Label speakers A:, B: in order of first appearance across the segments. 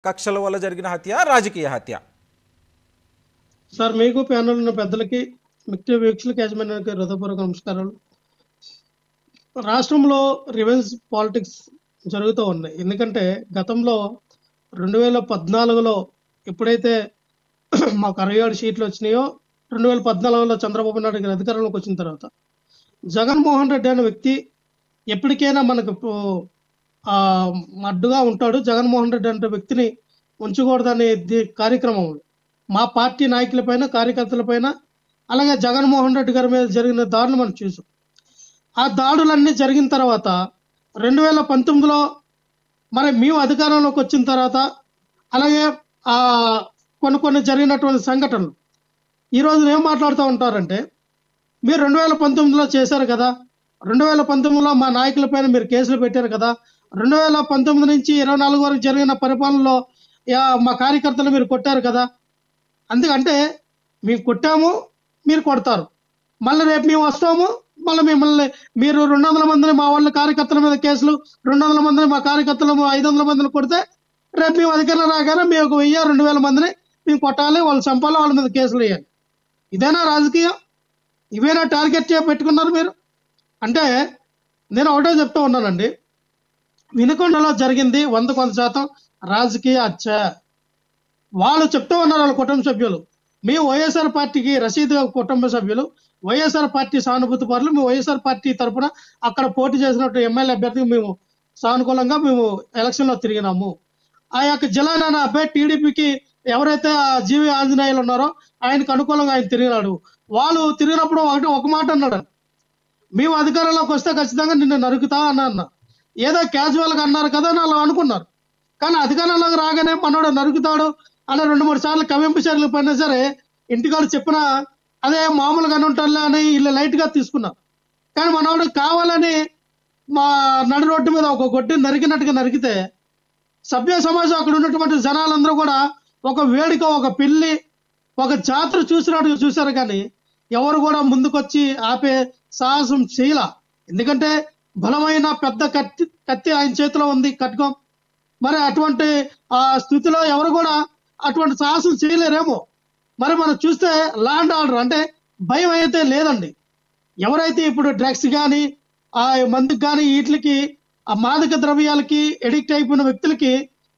A: కక్షల వల్ల జరిగిన హత్య, రాజకీయ హత్య.
B: సార్, మీకు ప్యానల్ ఉన్న పెద్దలకి, మిక్టీ వీక్షకులకి, యాజమాన్యానికి హృదయపూర్వక నమస్కారాలు. రాష్ట్రంలో రివెంజ్ పాలిటిక్స్ జరుగుతూ ఉన్నాయి. ఎందుకంటే గతంలో 2014లో ఎప్పుడైతే మాకు 67 సీట్లు వచ్చినాయో, 2014లో చంద్రబాబు నాయుడు గారి అధికారంలోకి వచ్చిన తర్వాత జగన్మోహన్ రెడ్డి అనే వ్యక్తి ఎప్పటికైనా మనకు అడ్డుగా ఉంటాడు. జగన్మోహన్ రెడ్డి అనే వ్యక్తిని ఉంచకూడదనే కార్యక్రమం మా పార్టీ నాయకులపైన, కార్యకర్తలపైన, అలాగే జగన్మోహన్ రెడ్డి గారి మీద జరిగిన దాడులు మనం చూసాం. ఆ దాడులన్నీ జరిగిన తర్వాత 2019లో మరి మేము అధికారంలోకి వచ్చిన తర్వాత, అలాగే కొన్ని జరిగినటువంటి సంఘటనలు ఈరోజు ఏం మాట్లాడుతూ ఉంటారంటే, మీరు 2019లో చేశారు కదా, 2019లో మా నాయకులపైన మీరు కేసులు పెట్టారు కదా, 2019 నుంచి 24 వరకు జరిగిన పరిపాలనలో మా కార్యకర్తలు మీరు కొట్టారు కదా. అందుకంటే మేము కొట్టాము, మీరు కొడతారు. మళ్ళీ రేపు మేము వస్తాము, మళ్ళీ మిమ్మల్ని మీరు 200 మందిని మా వాళ్ళ కార్యకర్తల మీద కేసులు, 200 మందిని మా కార్యకర్తలు 500 మందిని కొడితే, రేపు మేము అధికారం రాగానే మేము 1000-2000 మందిని మేము కొట్టాలి, వాళ్ళు చంపాలి, వాళ్ళ మీద కేసులు వేయాలి. ఇదేనా రాజకీయం? ఇవేనా టార్గెట్ పెట్టుకున్నారు మీరు? అంటే నేను ఒకటే చెప్తూ ఉన్నానండి, వినుకొండలో జరిగింది 100% రాజకీయ హత్య. వాళ్ళు చెప్తూ ఉన్నారు, వాళ్ళ కుటుంబ సభ్యులు, మేము వైఎస్ఆర్ పార్టీకి రసీదు కుటుంబ సభ్యులు, వైఎస్ఆర్ పార్టీ సానుభూతి పరులు, మేము వైఎస్ఆర్ పార్టీ తరఫున అక్కడ పోటీ చేసినట్టు ఎమ్మెల్యే అభ్యర్థికి మేము సానుకూలంగా మేము ఎలక్షన్లో తిరిగినాము. ఆ యొక్క జిల్లాన అభ్యర్థి టీడీపీకి ఎవరైతే జీవి ఆంజనేయులు ఉన్నారో ఆయనకు అనుకూలంగా ఆయన తిరిగినాడు. వాళ్ళు తిరిగినప్పుడు ఒక మాట అన్నాడు, మేము అధికారంలోకి వస్తే ఖచ్చితంగా నిన్ను నరుకుతా అన్న. ఏదో క్యాజువల్గా అన్నారు కదా అని వాళ్ళు అనుకున్నారు. కానీ అధికారంలోకి రాగానే మనోడు నరుకుతాడు అలా 2-3 సార్లు కవింపు చర్యలు పడినా సరే ఇంటికాడు చెప్పిన అదే మామూలుగానే ఉంటారులే అని వీళ్ళు లైట్గా తీసుకున్నారు. కానీ మనోడు కావాలని మా నడి రోడ్డు మీద ఒక గొడ్డి నరికినట్టుగా నరికితే సభ్య సమాజం అక్కడ ఉన్నటువంటి జనాలందరూ కూడా ఒక వేడుక, ఒక పెళ్లి, ఒక జాతర చూసినట్టుగా చూశారు. కానీ ఎవరు కూడా ముందుకొచ్చి ఆపే సాహసం చేయలా. ఎందుకంటే బలమైన పెద్ద కత్తి ఆయన చేతిలో ఉంది, కట్టుకోం. మరి అటువంటి స్థితిలో ఎవరు కూడా అటువంటి సాహసం చేయలేరేమో. మరి మనం చూస్తే లా అండ్ ఆర్డర్ అంటే భయం అయితే లేదండి. ఎవరైతే ఇప్పుడు డ్రగ్స్ కానీ ఆ మందుకి కానీ వీటికి ఆ మాదక ద్రవ్యాలకి ఎడిక్ట్ అయిపోయిన వ్యక్తులకి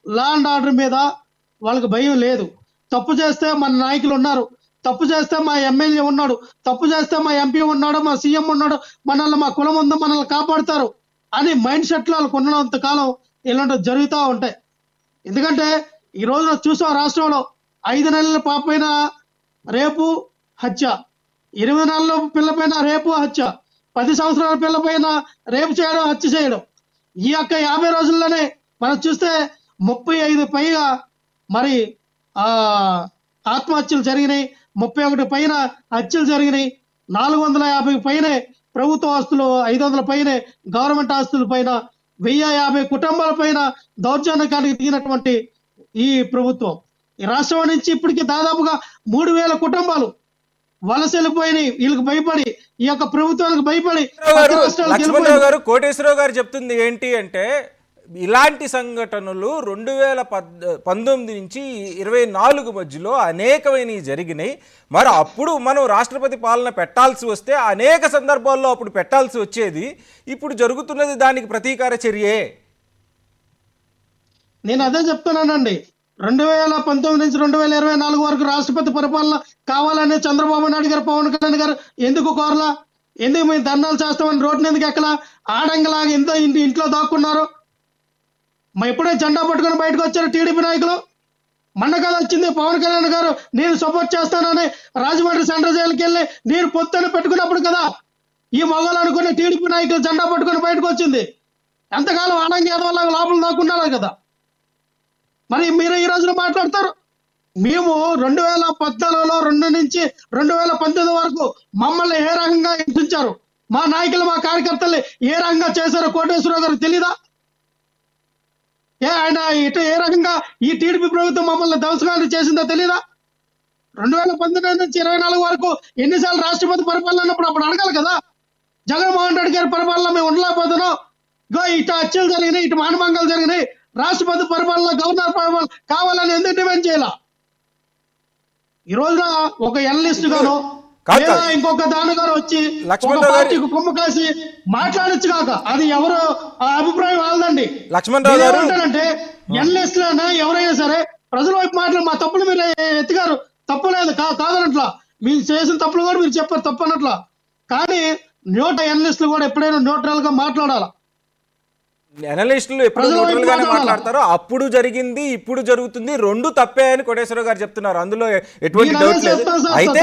B: లా అండ్ ఆర్డర్ మీద వాళ్ళకి భయం లేదు. తప్పు చేస్తే మన నాయకులు ఉన్నారు, తప్పు చేస్తే మా ఎమ్మెల్యే ఉన్నాడు, తప్పు చేస్తే మా ఎంపీ ఉన్నాడు, మా సీఎం ఉన్నాడు, మనల్ని మా కులం ఉందో మనల్ని కాపాడుతారు అని మైండ్ సెట్లో వాళ్ళకు ఉన్నంత కాలం ఇలాంటివి జరుగుతూ ఉంటాయి. ఎందుకంటే ఈ రోజున చూసాం, రాష్ట్రంలో 5 నెలల పాప పైన రేపు హత్య, 20 నెలల పిల్ల పైన రేపు హత్య, 10 సంవత్సరాల పిల్ల పైన రేపు చేయడం, హత్య చేయడం. ఈ యొక్క 50 రోజుల్లోనే మనం చూస్తే 35 పైగా మరి ఆత్మహత్యలు జరిగినాయి, 31 పైన హత్యలు జరిగినాయి, 450 పైనే ప్రభుత్వ ఆస్తులు, 500 పైనే గవర్నమెంట్ ఆస్తుల పైన, 1050 కుటుంబాల పైన దౌర్జన్యానికి దిగినటువంటి ఈ ప్రభుత్వం. ఈ రాష్ట్రం నుంచి ఇప్పటికీ దాదాపుగా 3000 కుటుంబాలు వలస వెళ్ళిపోయినాయి. వీళ్ళకి భయపడి, ఈ యొక్క ప్రభుత్వానికి భయపడి.
A: లక్ష్మణరావు గారు, కోటేశ్వరరావు గారు చెప్తుంది ఏంటి అంటే, ఇలాంటి సంఘటనలు 2019 నుంచి 24 మధ్యలో అనేకమైనవి జరిగినాయి. మరి అప్పుడు మనం రాష్ట్రపతి పాలన పెట్టాల్సి వస్తే అనేక సందర్భాల్లో అప్పుడు పెట్టాల్సి వచ్చేది. ఇప్పుడు జరుగుతున్నది దానికి ప్రతీకార చర్యే.
B: నేను అదే చెప్తున్నానండి. 2019 నుంచి 2024 వరకు రాష్ట్రపతి పరిపాలన కావాలని చంద్రబాబు నాయుడు గారు, పవన్ కళ్యాణ్ గారు ఎందుకు కోరలా? ఎందుకు మేము ధర్నాలు చేస్తామని రోడ్డు ఎందుకు ఎక్కలా? ఆడంగలాగా ఎంతో ఇంట్లో దాక్కున్నారు. ఎప్పుడే జెండా పట్టుకొని బయటకు వచ్చారు టీడీపీ నాయకులు. మొన్న కదా వచ్చింది పవన్ కళ్యాణ్ గారు నేను సపోర్ట్ చేస్తానని రాజమండ్రి సెంట్రల్ జైలుకి వెళ్ళి నేను పొత్తుని పెట్టుకున్నప్పుడు కదా ఈ మొగలు అనుకుని టీడీపీ నాయకులు జెండా పట్టుకొని బయటకు వచ్చింది. ఎంతకాలం ఆడంగి ఎదవల్లాగా లోపల దాక్కున్నారు కదా. మరి మీరు ఈ రోజున మాట్లాడతారు, మేము 2014లో 2 నుంచి 2019 వరకు మమ్మల్ని ఏ రకంగా హింసించారు, మా నాయకులు మా కార్యకర్తల్ని ఏ రకంగా చేశారో కోటేశ్వరరావు గారికి తెలీదా? ఆయన ఏ రకంగా ఈ టీడీపీ ప్రభుత్వం మమ్మల్ని దౌర్జన్యాలు చేసిందో తెలీదా? 2019 నుంచి 24 వరకు ఎన్నిసార్లు రాష్ట్రపతి పరిపాలన అన్నప్పుడు అప్పుడు అడగాలి కదా. జగన్మోహన్ రెడ్డి గారి పరిపాలన మేము ఉండలేకపోతున్నాం, ఇటు హత్యలు జరిగినాయి, ఇటు మానభంగాలు జరిగినాయి, రాష్ట్రపతి పరిపాలన, గవర్నర్ పరిపాలన కావాలని ఎందుకు డిమాండ్ చేయాల? ఈ రోజున ఒక ఎనలిస్ట్ గాను లేదా ఇంకొక దానిగాను వచ్చి ఒక పార్టీకి కొమ్ము కాసి మాట్లాడచ్చు కాక, అది ఎవరు అభిప్రాయం వాళ్ళదండి. ఏమంటారంటే ఎనలిస్టులైనా ఎవరైనా సరే ప్రజల వైపు మాట్లాడి మా తప్పులు మీరు ఎత్తిగారు, తప్పులేదు కాదనట్లా, మీరు చేసిన తప్పులు కూడా మీరు చెప్పారు తప్పనట్లా. కానీ ఎనలిస్టులు కూడా ఎప్పుడైనా న్యూట్రల్ గా మాట్లాడాలి.
A: అనలిస్టులు ఎప్పుడు న్యూట్రల్ గానే మాట్లాడతారో అప్పుడు జరిగింది ఇప్పుడు జరుగుతుంది రెండు తప్పే అని కోటేశ్వరరావు గారు చెప్తున్నారు. అందులో ఎటువంటి డౌట్ లేదు. అయితే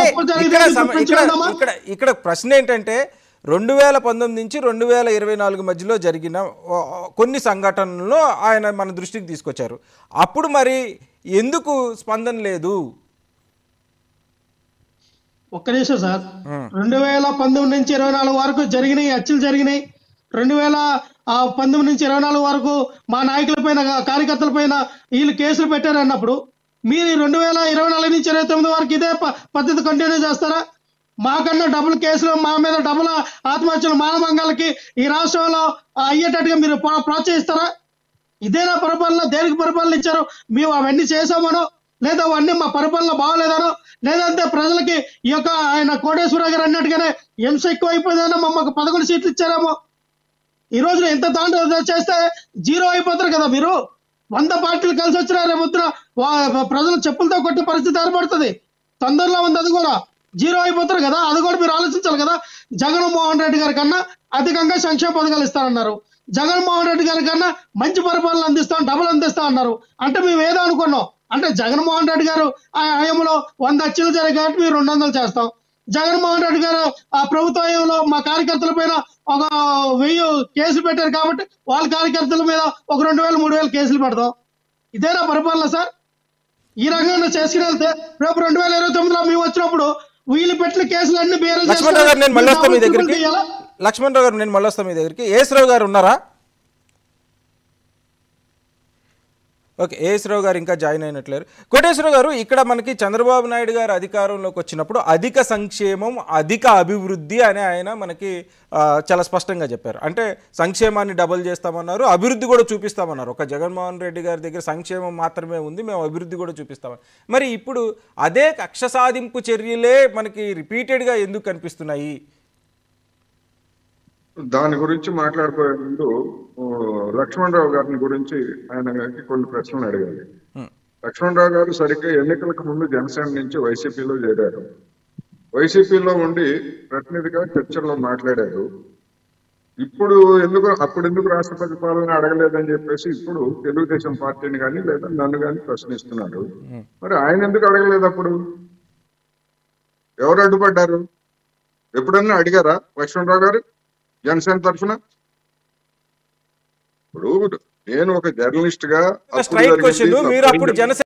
A: ఇక్కడ ప్రశ్న ఏంటంటే 2019 నుంచి 2024 మధ్యలో జరిగిన కొన్ని సంఘటనలను ఆయన మన దృష్టికి తీసుకొచ్చారు. అప్పుడు మరి ఎందుకు స్పందన లేదు?
B: ఒక్క నిమిషం సార్, 2019 నుంచి 24 వరకు జరిగినాయి, హత్యలు జరిగినాయి. 2019 నుంచి 24 వరకు మా నాయకుల పైన, కార్యకర్తల పైన వీళ్ళు కేసులు పెట్టారు అన్నప్పుడు మీరు 2024 నుంచి 29 వరకు ఇదే పద్ధతి కంటిన్యూ చేస్తారా? మాకన్నా డబుల్ కేసులు, మా మీద డబుల్ ఆత్మహత్యలు, మానభంగాలకి ఈ రాష్ట్రంలో అయ్యేటట్టుగా మీరు ప్రోత్సహిస్తారా? ఇదేనా పరిపాలన? దేనికి పరిపాలన ఇచ్చారు? మేము అవన్నీ చేసామనో, లేదా అవన్నీ మా పరిపాలన బాగోలేదనో, లేదంటే ప్రజలకి ఈ యొక్క ఆయన కోటేశ్వరరావు గారు అన్నట్టుగానే హింస ఎక్కువ అయిపోయిందనో మాకు 11 సీట్లు ఇచ్చారేమో. ఈ రోజున ఎంత దాంట్లో చేస్తే జీరో అయిపోతారు కదా మీరు. 100 పార్టీలు కలిసి వచ్చినా రేపొద్దున ప్రజలు చెప్పులతో కొట్టే పరిస్థితి ఏర్పడుతుంది. తొందరలో ఉంది, అది కూడా జీరో అయిపోతారు కదా. అది కూడా మీరు ఆలోచించాలి కదా. జగన్మోహన్ రెడ్డి గారి కన్నా అధికంగా సంక్షేమ పథకాలు ఇస్తానన్నారు. జగన్మోహన్ రెడ్డి గారి కన్నా మంచి పరిపాలన అందిస్తాం, డబుల్ అందిస్తా అన్నారు. అంటే మేము ఏదో అనుకున్నాం, అంటే జగన్మోహన్ రెడ్డి గారు ఆ హయాంలో 100 హత్యలు జరిగాయి కాబట్టి మేము 200 చేస్తాం. జగన్మోహన్ రెడ్డి గారు ఆ ప్రభుత్వ హయాంలో మా కార్యకర్తల పైన ఒక 1000 కేసులు పెట్టారు కాబట్టి వాళ్ళ కార్యకర్తల మీద ఒక 2000, 3000 కేసులు పెడతాం. ఇదేనా పరిపాలన సార్? ఈ రకంగా చేసుకుని వెళ్తే రేపు 2029లో మేము వచ్చినప్పుడు వీళ్ళు పెట్టిన కేసులు అన్ని బేరే.
A: లక్ష్మణరావు గారు నేను మళ్ళీ వస్తాను మీ దగ్గరికి. ఏఎస్రావు గారు ఉన్నారా? ఓకే, ఏఎస్రావు గారు ఇంకా జాయిన్ అయినట్లేరు. కోటేశ్వరరావు గారు, ఇక్కడ మనకి చంద్రబాబు నాయుడు గారు అధికారంలోకి వచ్చినప్పుడు అధిక సంక్షేమం, అధిక అభివృద్ధి అని ఆయన మనకి చాలా స్పష్టంగా చెప్పారు. అంటే సంక్షేమాన్ని డబుల్ చేస్తామన్నారు, అభివృద్ధి కూడా చూపిస్తామన్నారు. ఒక జగన్మోహన్ రెడ్డి గారి దగ్గర సంక్షేమం మాత్రమే ఉంది, మేము అభివృద్ధి కూడా చూపిస్తామని. మరి ఇప్పుడు అదే కక్ష సాధింపు చర్యలే మనకి రిపీటెడ్గా ఎందుకు కనిపిస్తున్నాయి?
C: దాని గురించి మాట్లాడుకోవే ముందు లక్ష్మణరావు గారిని గురించి ఆయన గారికి కొన్ని ప్రశ్నలు అడిగాలి. లక్ష్మణరావు గారు సరిగ్గా ఎన్నికలకు ముందు జనసేన నుంచి వైసీపీలో చేరారు. వైసీపీలో ఉండి ప్రతినిధిగా చర్చల్లో మాట్లాడారు. ఇప్పుడు అప్పుడు రాష్ట్రపతి పాలన అడగలేదని చెప్పేసి ఇప్పుడు తెలుగుదేశం పార్టీని కానీ లేదా నన్ను కానీ ప్రశ్నిస్తున్నారు. మరి ఆయన ఎందుకు అడగలేదు? అప్పుడు ఎవరు అడ్డుపడ్డారు? ఎప్పుడన్నా అడిగారా లక్ష్మణరావు గారు జనసేన తరఫున? ఇప్పుడు నేను ఒక జర్నలిస్ట్ గా
A: స్ట్రైట్ క్వశ్చన్, మీరు అప్పుడు